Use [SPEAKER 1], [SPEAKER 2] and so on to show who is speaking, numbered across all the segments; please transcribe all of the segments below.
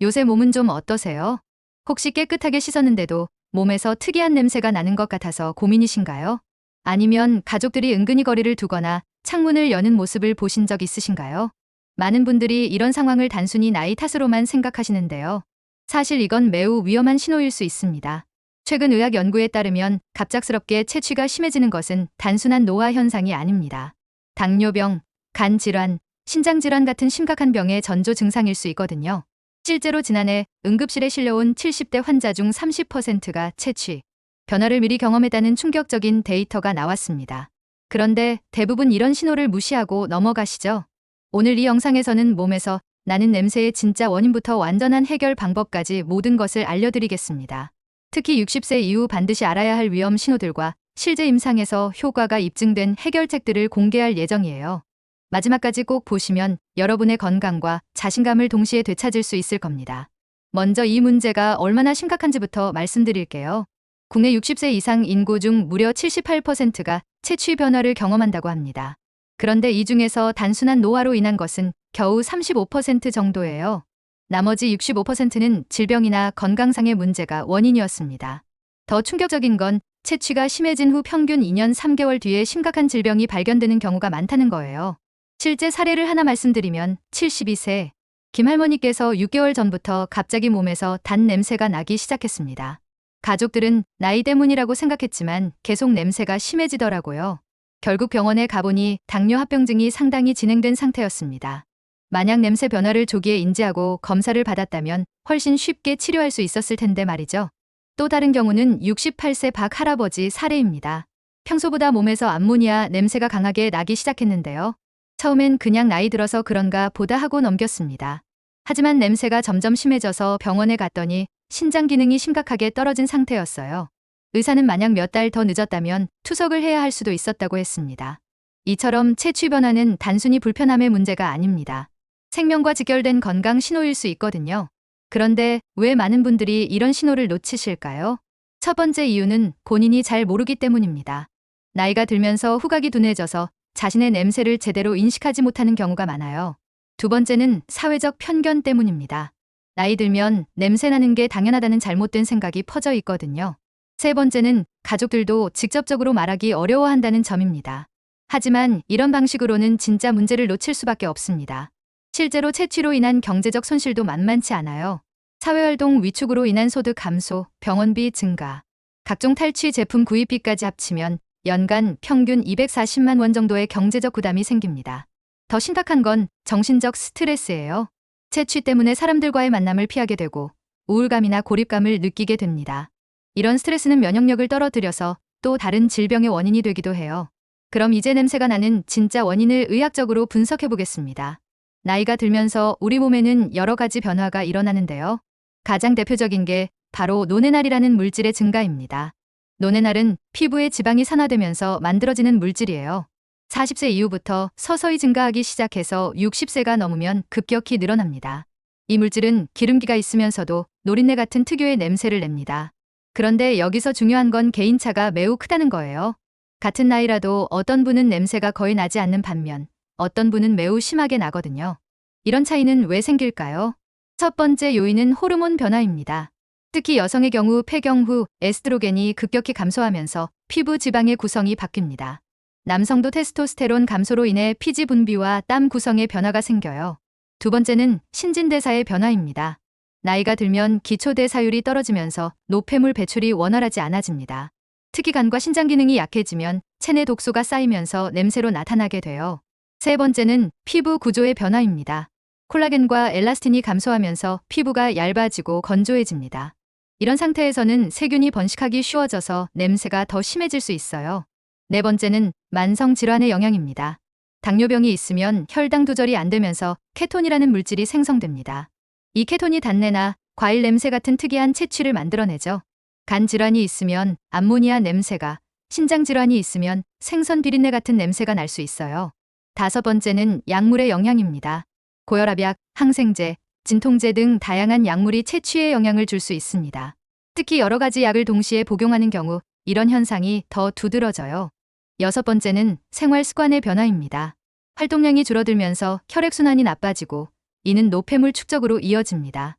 [SPEAKER 1] 요새 몸은 좀 어떠세요? 혹시 깨끗하게 씻었는데도 몸에서 특이한 냄새가 나는 것 같아서 고민이신가요? 아니면 가족들이 은근히 거리를 두거나 창문을 여는 모습을 보신 적 있으신가요? 많은 분들이 이런 상황을 단순히 나이 탓으로만 생각하시는데요. 사실 이건 매우 위험한 신호일 수 있습니다. 최근 의학 연구에 따르면 갑작스럽게 체취가 심해지는 것은 단순한 노화 현상이 아닙니다. 당뇨병, 간 질환, 신장 질환 같은 심각한 병의 전조 증상일 수 있거든요. 실제로 지난해 응급실에 실려온 70대 환자 중 30%가 체취, 변화를 미리 경험했다는 충격적인 데이터가 나왔습니다. 그런데 대부분 이런 신호를 무시하고 넘어가시죠? 오늘 이 영상에서는 몸에서 나는 냄새의 진짜 원인부터 완전한 해결 방법까지 모든 것을 알려드리겠습니다. 특히 60세 이후 반드시 알아야 할 위험 신호들과 실제 임상에서 효과가 입증된 해결책들을 공개할 예정이에요. 마지막까지 꼭 보시면 여러분의 건강과 자신감을 동시에 되찾을 수 있을 겁니다. 먼저 이 문제가 얼마나 심각한지부터 말씀드릴게요. 국내 60세 이상 인구 중 무려 78%가 체취 변화를 경험한다고 합니다. 그런데 이 중에서 단순한 노화로 인한 것은 겨우 35% 정도예요. 나머지 65%는 질병이나 건강상의 문제가 원인이었습니다. 더 충격적인 건 체취가 심해진 후 평균 2년 3개월 뒤에 심각한 질병이 발견되는 경우가 많다는 거예요. 실제 사례를 하나 말씀드리면 72세 김할머니께서 6개월 전부터 갑자기 몸에서 단 냄새가 나기 시작했습니다. 가족들은 나이 때문이라고 생각했지만 계속 냄새가 심해지더라고요. 결국 병원에 가보니 당뇨 합병증이 상당히 진행된 상태였습니다. 만약 냄새 변화를 조기에 인지하고 검사를 받았다면 훨씬 쉽게 치료할 수 있었을 텐데 말이죠. 또 다른 경우는 68세 박 할아버지 사례입니다. 평소보다 몸에서 암모니아 냄새가 강하게 나기 시작했는데요. 처음엔 그냥 나이 들어서 그런가 보다 하고 넘겼습니다. 하지만 냄새가 점점 심해져서 병원에 갔더니 신장 기능이 심각하게 떨어진 상태였어요. 의사는 만약 몇 달 더 늦었다면 투석을 해야 할 수도 있었다고 했습니다. 이처럼 체취 변화는 단순히 불편함의 문제가 아닙니다. 생명과 직결된 건강 신호일 수 있거든요. 그런데 왜 많은 분들이 이런 신호를 놓치실까요? 첫 번째 이유는 본인이 잘 모르기 때문입니다. 나이가 들면서 후각이 둔해져서 자신의 냄새를 제대로 인식하지 못하는 경우가 많아요. 두 번째는 사회적 편견 때문입니다. 나이 들면 냄새 나는 게 당연하다는 잘못된 생각이 퍼져 있거든요. 세 번째는 가족들도 직접적으로 말하기 어려워한다는 점입니다. 하지만 이런 방식으로는 진짜 문제를 놓칠 수밖에 없습니다. 실제로 체취로 인한 경제적 손실도 만만치 않아요. 사회활동 위축으로 인한 소득 감소, 병원비 증가, 각종 탈취 제품 구입비까지 합치면 연간 평균 240만 원 정도의 경제적 부담이 생깁니다. 더 심각한 건 정신적 스트레스예요. 체취 때문에 사람들과의 만남을 피하게 되고 우울감이나 고립감을 느끼게 됩니다. 이런 스트레스는 면역력을 떨어뜨려서 또 다른 질병의 원인이 되기도 해요. 그럼 이제 냄새가 나는 진짜 원인을 의학적으로 분석해 보겠습니다. 나이가 들면서 우리 몸에는 여러 가지 변화가 일어나는데요. 가장 대표적인 게 바로 노네날이라는 물질의 증가입니다. 노네날은 피부에 지방이 산화되면서 만들어지는 물질이에요. 40세 이후부터 서서히 증가하기 시작해서 60세가 넘으면 급격히 늘어납니다. 이 물질은 기름기가 있으면서도 노린내 같은 특유의 냄새를 냅니다. 그런데 여기서 중요한 건 개인차가 매우 크다는 거예요. 같은 나이라도 어떤 분은 냄새가 거의 나지 않는 반면 어떤 분은 매우 심하게 나거든요. 이런 차이는 왜 생길까요? 첫 번째 요인은 호르몬 변화입니다. 특히 여성의 경우 폐경 후 에스트로겐이 급격히 감소하면서 피부 지방의 구성이 바뀝니다. 남성도 테스토스테론 감소로 인해 피지 분비와 땀 구성의 변화가 생겨요. 두 번째는 신진대사의 변화입니다. 나이가 들면 기초대사율이 떨어지면서 노폐물 배출이 원활하지 않아집니다. 특히 간과 신장 기능이 약해지면 체내 독소가 쌓이면서 냄새로 나타나게 돼요. 세 번째는 피부 구조의 변화입니다. 콜라겐과 엘라스틴이 감소하면서 피부가 얇아지고 건조해집니다. 이런 상태에서는 세균이 번식하기 쉬워져서 냄새가 더 심해질 수 있어요. 네 번째는 만성 질환의 영향입니다. 당뇨병이 있으면 혈당 조절이 안 되면서 케톤이라는 물질이 생성됩니다. 이 케톤이 단내나 과일 냄새 같은 특이한 체취를 만들어내죠. 간 질환이 있으면 암모니아 냄새가, 신장 질환이 있으면 생선 비린내 같은 냄새가 날 수 있어요. 다섯 번째는 약물의 영향입니다. 고혈압약, 항생제, 진통제 등 다양한 약물이 체취에 영향을 줄 수 있습니다. 특히 여러 가지 약을 동시에 복용하는 경우 이런 현상이 더 두드러져요. 여섯 번째는 생활 습관의 변화입니다. 활동량이 줄어들면서 혈액순환이 나빠지고 이는 노폐물 축적으로 이어집니다.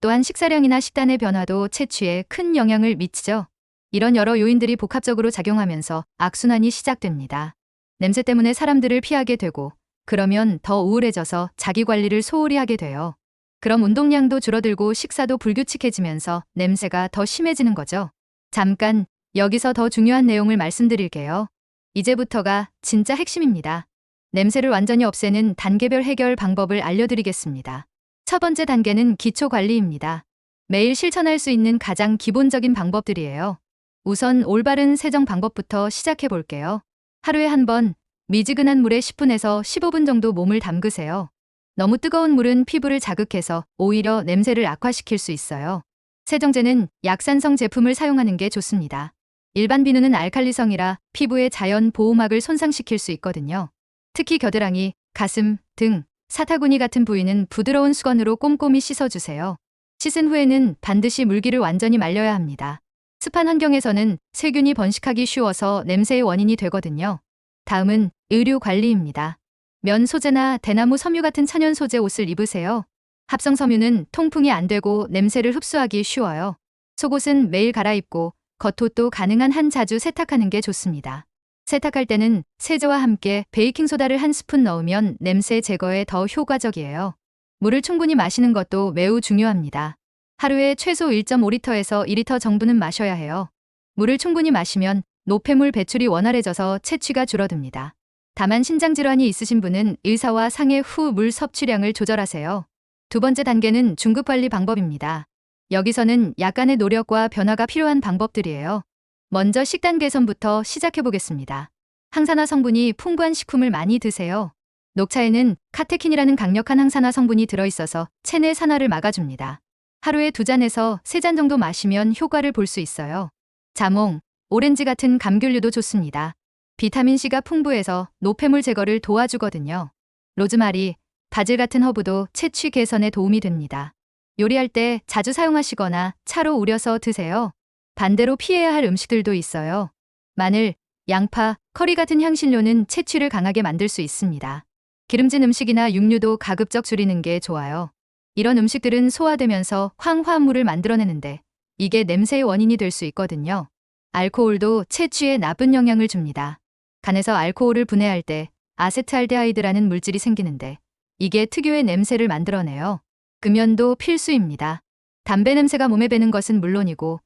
[SPEAKER 1] 또한 식사량이나 식단의 변화도 채취에 큰 영향을 미치죠. 이런 여러 요인들이 복합적으로 작용하면서 악순환이 시작됩니다. 냄새 때문에 사람들을 피하게 되고, 그러면 더 우울해져서 자기 관리를 소홀히 하게 돼요. 그럼 운동량도 줄어들고 식사도 불규칙해지면서 냄새가 더 심해지는 거죠. 잠깐 여기서 더 중요한 내용을 말씀드릴게요. 이제부터가 진짜 핵심입니다. 냄새를 완전히 없애는 단계별 해결 방법을 알려드리겠습니다. 첫 번째 단계는 기초 관리입니다. 매일 실천할 수 있는 가장 기본적인 방법들이에요. 우선 올바른 세정 방법부터 시작해 볼게요. 하루에 한 번 미지근한 물에 10분에서 15분 정도 몸을 담그세요. 너무 뜨거운 물은 피부를 자극해서 오히려 냄새를 악화시킬 수 있어요. 세정제는 약산성 제품을 사용하는 게 좋습니다. 일반 비누는 알칼리성이라 피부의 자연 보호막을 손상시킬 수 있거든요. 특히 겨드랑이, 가슴, 등, 사타구니 같은 부위는 부드러운 수건으로 꼼꼼히 씻어주세요. 씻은 후에는 반드시 물기를 완전히 말려야 합니다. 습한 환경에서는 세균이 번식하기 쉬워서 냄새의 원인이 되거든요. 다음은 의류 관리입니다. 면 소재나 대나무 섬유 같은 천연 소재 옷을 입으세요. 합성 섬유는 통풍이 안 되고 냄새를 흡수하기 쉬워요. 속옷은 매일 갈아입고 겉옷도 가능한 한 자주 세탁하는 게 좋습니다. 세탁할 때는 세제와 함께 베이킹소다를 한 스푼 넣으면 냄새 제거에 더 효과적이에요. 물을 충분히 마시는 것도 매우 중요합니다. 하루에 최소 1.5리터에서 2리터 정도는 마셔야 해요. 물을 충분히 마시면 노폐물 배출이 원활해져서 채취가 줄어듭니다. 다만 신장질환이 있으신 분은 의사와 상의 후 물 섭취량을 조절하세요. 두 번째 단계는 중급관리 방법입니다. 여기서는 약간의 노력과 변화가 필요한 방법들이에요. 먼저 식단 개선부터 시작해 보겠습니다. 항산화 성분이 풍부한 식품을 많이 드세요. 녹차에는 카테킨이라는 강력한 항산화 성분이 들어있어서 체내 산화를 막아줍니다. 하루에 2잔에서 3잔 정도 마시면 효과를 볼 수 있어요. 자몽, 오렌지 같은 감귤류도 좋습니다. 비타민C가 풍부해서 노폐물 제거를 도와주거든요. 로즈마리, 바질 같은 허브도 채취 개선에 도움이 됩니다. 요리할 때 자주 사용하시거나 차로 우려서 드세요. 반대로 피해야 할 음식들도 있어요. 마늘, 양파, 커리 같은 향신료는 채취를 강하게 만들 수 있습니다. 기름진 음식이나 육류도 가급적 줄이는 게 좋아요. 이런 음식들은 소화되면서 황화물을 만들어내는데 이게 냄새의 원인이 될 수 있거든요. 알코올도 채취에 나쁜 영향을 줍니다. 간에서 알코올을 분해할 때 아세트알데하이드라는 물질이 생기는데 이게 특유의 냄새를 만들어내요. 금연도 필수입니다. 담배 냄새가 몸에 배는 것은 물론이고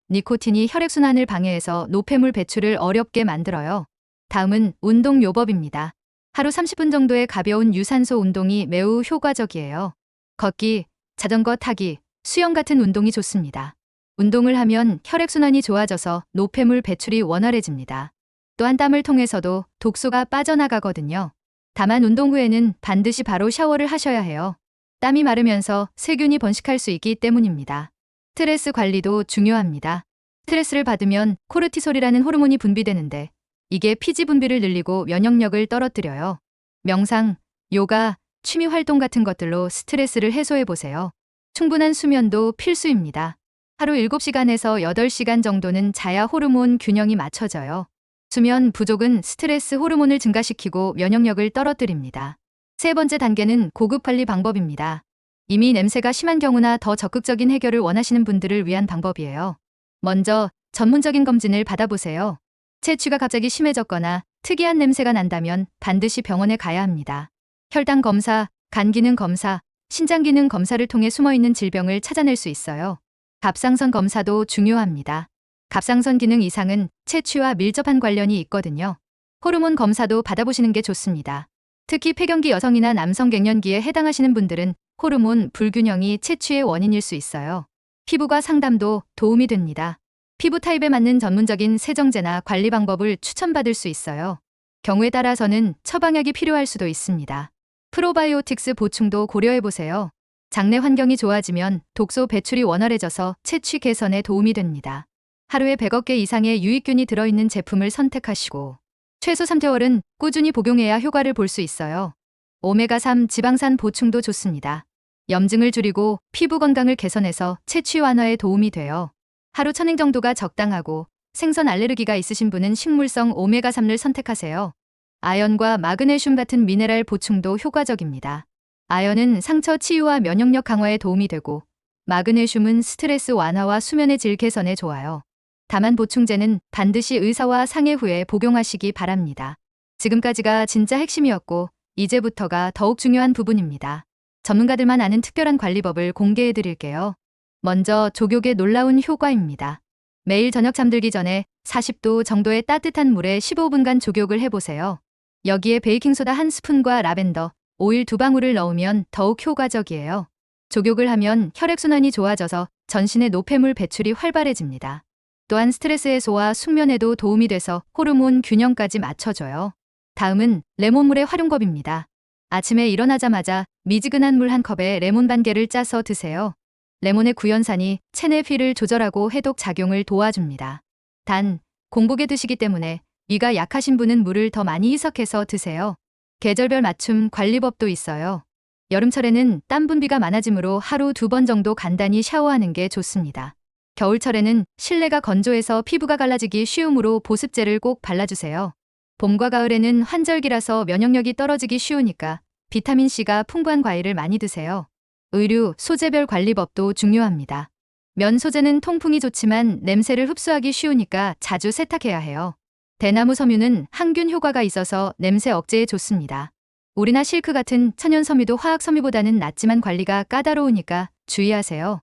[SPEAKER 1] 니코틴이 혈액순환을 방해해서 노폐물 배출을 어렵게 만들어요. 다음은 운동요법입니다. 하루 30분 정도의 가벼운 유산소 운동이 매우 효과적이에요. 걷기, 자전거 타기, 수영 같은 운동이 좋습니다. 운동을 하면 혈액순환이 좋아져서 노폐물 배출이 원활해집니다. 또한 땀을 통해서도 독소가 빠져나가거든요. 다만 운동 후에는 반드시 바로 샤워를 하셔야 해요. 땀이 마르면서 세균이 번식할 수 있기 때문입니다. 스트레스 관리도 중요합니다. 스트레스를 받으면 코르티솔이라는 호르몬이 분비되는데 이게 피지 분비를 늘리고 면역력을 떨어뜨려요. 명상, 요가, 취미 활동 같은 것들로 스트레스를 해소해 보세요. 충분한 수면도 필수입니다. 하루 7시간에서 8시간 정도는 자야 호르몬 균형이 맞춰져요. 수면 부족은 스트레스 호르몬을 증가시키고 면역력을 떨어뜨립니다. 세 번째 단계는 고급 관리 방법입니다. 이미 냄새가 심한 경우나 더 적극적인 해결을 원하시는 분들을 위한 방법이에요. 먼저 전문적인 검진을 받아보세요. 채취가 갑자기 심해졌거나 특이한 냄새가 난다면 반드시 병원에 가야 합니다. 혈당 검사, 간 기능 검사, 신장 기능 검사를 통해 숨어있는 질병을 찾아낼 수 있어요. 갑상선 검사도 중요합니다. 갑상선 기능 이상은 채취와 밀접한 관련이 있거든요. 호르몬 검사도 받아보시는 게 좋습니다. 특히 폐경기 여성이나 남성 갱년기에 해당하시는 분들은 호르몬 불균형이 채취의 원인일 수 있어요. 피부과 상담도 도움이 됩니다. 피부 타입에 맞는 전문적인 세정제나 관리 방법을 추천받을 수 있어요. 경우에 따라서는 처방약이 필요할 수도 있습니다. 프로바이오틱스 보충도 고려해보세요. 장내 환경이 좋아지면 독소 배출이 원활해져서 채취 개선에 도움이 됩니다. 하루에 100억 개 이상의 유익균이 들어있는 제품을 선택하시고 최소 3개월은 꾸준히 복용해야 효과를 볼 수 있어요. 오메가3 지방산 보충도 좋습니다. 염증을 줄이고 피부 건강을 개선해서 채취 완화에 도움이 돼요. 하루 천행 정도가 적당하고 생선 알레르기가 있으신 분은 식물성 오메가3를 선택하세요. 아연과 마그네슘 같은 미네랄 보충도 효과적입니다. 아연은 상처 치유와 면역력 강화에 도움이 되고 마그네슘은 스트레스 완화와 수면의 질 개선에 좋아요. 다만 보충제는 반드시 의사와 상의 후에 복용하시기 바랍니다. 지금까지가 진짜 핵심이었고 이제부터가 더욱 중요한 부분입니다. 전문가들만 아는 특별한 관리법을 공개해 드릴게요. 먼저 족욕의 놀라운 효과입니다. 매일 저녁 잠들기 전에 40도 정도의 따뜻한 물에 15분간 족욕을 해보세요. 여기에 베이킹소다 1스푼과 라벤더, 오일 2방울을 넣으면 더욱 효과적이에요. 족욕을 하면 혈액순환이 좋아져서 전신의 노폐물 배출이 활발해집니다. 또한 스트레스 해소와 숙면에도 도움이 돼서 호르몬 균형까지 맞춰줘요. 다음은 레몬물의 활용법입니다. 아침에 일어나자마자 미지근한 물 한 컵에 레몬 반 개를 짜서 드세요. 레몬의 구연산이 체내 피를 조절하고 해독 작용을 도와줍니다. 단, 공복에 드시기 때문에 위가 약하신 분은 물을 더 많이 희석해서 드세요. 계절별 맞춤 관리법도 있어요. 여름철에는 땀 분비가 많아지므로 하루 2번 정도 간단히 샤워하는 게 좋습니다. 겨울철에는 실내가 건조해서 피부가 갈라지기 쉬우므로 보습제를 꼭 발라주세요. 봄과 가을에는 환절기라서 면역력이 떨어지기 쉬우니까 비타민C가 풍부한 과일을 많이 드세요. 의류, 소재별 관리법도 중요합니다. 면 소재는 통풍이 좋지만 냄새를 흡수하기 쉬우니까 자주 세탁해야 해요. 대나무 섬유는 항균 효과가 있어서 냄새 억제에 좋습니다. 우리나 실크 같은 천연 섬유도 화학 섬유보다는 낫지만 관리가 까다로우니까 주의하세요.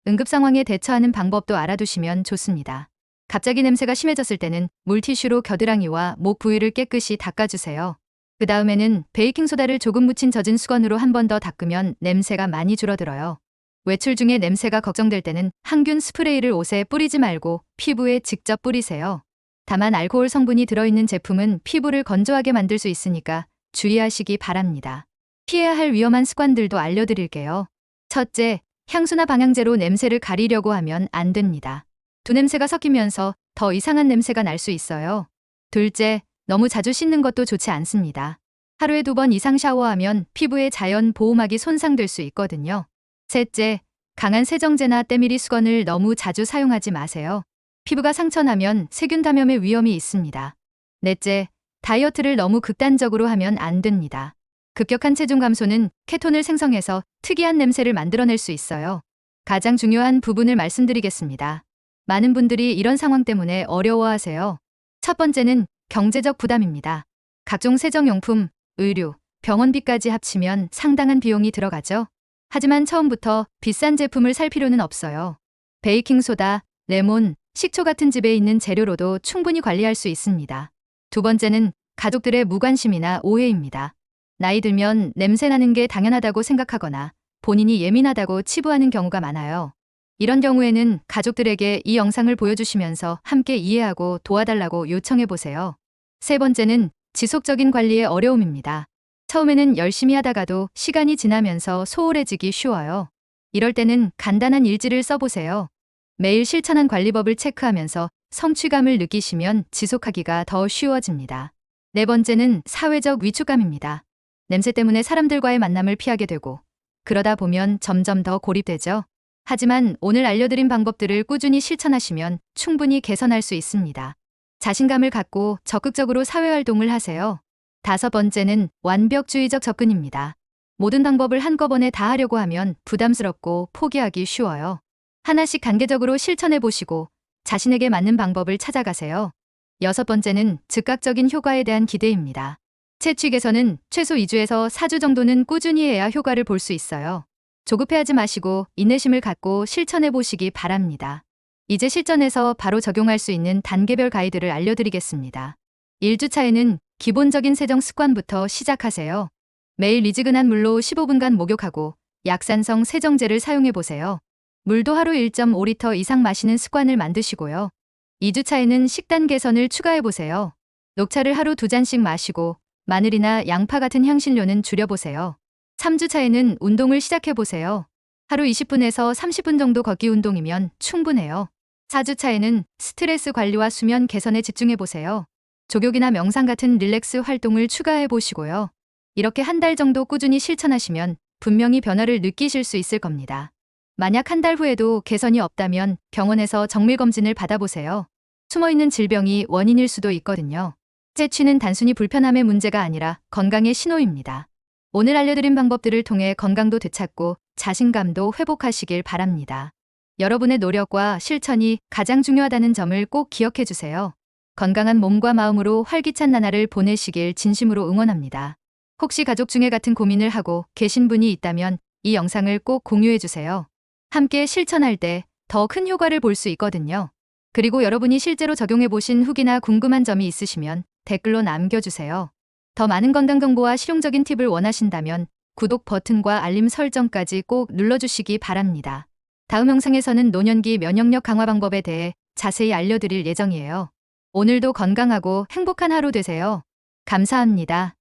[SPEAKER 1] 응급 상황에 대처하는 방법도 알아두시면 좋습니다. 갑자기 냄새가 심해졌을 때는 물티슈로 겨드랑이와 목 부위를 깨끗이 닦아주세요. 그 다음에는 베이킹소다를 조금 묻힌 젖은 수건으로 한 번 더 닦으면 냄새가 많이 줄어들어요. 외출 중에 냄새가 걱정될 때는 항균 스프레이를 옷에 뿌리지 말고 피부에 직접 뿌리세요. 다만 알코올 성분이 들어있는 제품은 피부를 건조하게 만들 수 있으니까 주의하시기 바랍니다. 피해야 할 위험한 습관들도 알려드릴게요. 첫째, 향수나 방향제로 냄새를 가리려고 하면 안 됩니다. 두 냄새가 섞이면서 더 이상한 냄새가 날 수 있어요. 둘째, 너무 자주 씻는 것도 좋지 않습니다. 하루에 2번 이상 샤워하면 피부의 자연 보호막이 손상될 수 있거든요. 셋째, 강한 세정제나 때밀이 수건을 너무 자주 사용하지 마세요. 피부가 상처나면 세균 감염의 위험이 있습니다. 넷째, 다이어트를 너무 극단적으로 하면 안 됩니다. 급격한 체중 감소는 케톤을 생성해서 특이한 냄새를 만들어낼 수 있어요. 가장 중요한 부분을 말씀드리겠습니다. 많은 분들이 이런 상황 때문에 어려워하세요. 첫 번째는 경제적 부담입니다. 각종 세정용품, 의류, 병원비까지 합치면 상당한 비용이 들어가죠. 하지만 처음부터 비싼 제품을 살 필요는 없어요. 베이킹소다, 레몬, 식초 같은 집에 있는 재료로도 충분히 관리할 수 있습니다. 두 번째는 가족들의 무관심이나 오해입니다. 나이 들면 냄새 나는 게 당연하다고 생각하거나 본인이 예민하다고 치부하는 경우가 많아요. 이런 경우에는 가족들에게 이 영상을 보여주시면서 함께 이해하고 도와달라고 요청해보세요. 세 번째는 지속적인 관리의 어려움입니다. 처음에는 열심히 하다가도 시간이 지나면서 소홀해지기 쉬워요. 이럴 때는 간단한 일지를 써보세요. 매일 실천한 관리법을 체크하면서 성취감을 느끼시면 지속하기가 더 쉬워집니다. 네 번째는 사회적 위축감입니다. 냄새 때문에 사람들과의 만남을 피하게 되고 그러다 보면 점점 더 고립되죠. 하지만 오늘 알려드린 방법들을 꾸준히 실천하시면 충분히 개선할 수 있습니다. 자신감을 갖고 적극적으로 사회활동을 하세요. 다섯 번째는 완벽주의적 접근입니다. 모든 방법을 한꺼번에 다 하려고 하면 부담스럽고 포기하기 쉬워요. 하나씩 단계적으로 실천해 보시고 자신에게 맞는 방법을 찾아가세요. 여섯 번째는 즉각적인 효과에 대한 기대입니다. 채취 개선은 최소 2주에서 4주 정도는 꾸준히 해야 효과를 볼 수 있어요. 조급해하지 마시고 인내심을 갖고 실천해 보시기 바랍니다. 이제 실전에서 바로 적용할 수 있는 단계별 가이드를 알려드리겠습니다. 1주차에는 기본적인 세정 습관부터 시작하세요. 매일 미지근한 물로 15분간 목욕하고 약산성 세정제를 사용해 보세요. 물도 하루 1.5리터 이상 마시는 습관을 만드시고요. 2주차에는 식단 개선을 추가해 보세요. 녹차를 하루 2잔씩 마시고 마늘이나 양파 같은 향신료는 줄여보세요. 3주차에는 운동을 시작해보세요. 하루 20분에서 30분 정도 걷기 운동이면 충분해요. 4주차에는 스트레스 관리와 수면 개선에 집중해보세요. 족욕이나 명상 같은 릴렉스 활동을 추가해보시고요. 이렇게 한 달 정도 꾸준히 실천하시면 분명히 변화를 느끼실 수 있을 겁니다. 만약 한 달 후에도 개선이 없다면 병원에서 정밀검진을 받아보세요. 숨어있는 질병이 원인일 수도 있거든요. 채취는 단순히 불편함의 문제가 아니라 건강의 신호입니다. 오늘 알려드린 방법들을 통해 건강도 되찾고 자신감도 회복하시길 바랍니다. 여러분의 노력과 실천이 가장 중요하다는 점을 꼭 기억해 주세요. 건강한 몸과 마음으로 활기찬 나날을 보내시길 진심으로 응원합니다. 혹시 가족 중에 같은 고민을 하고 계신 분이 있다면 이 영상을 꼭 공유해 주세요. 함께 실천할 때 더 큰 효과를 볼 수 있거든요. 그리고 여러분이 실제로 적용해 보신 후기나 궁금한 점이 있으시면 댓글로 남겨주세요. 더 많은 건강 정보와 실용적인 팁을 원하신다면 구독 버튼과 알림 설정까지 꼭 눌러주시기 바랍니다. 다음 영상에서는 노년기 면역력 강화 방법에 대해 자세히 알려드릴 예정이에요. 오늘도 건강하고 행복한 하루 되세요. 감사합니다.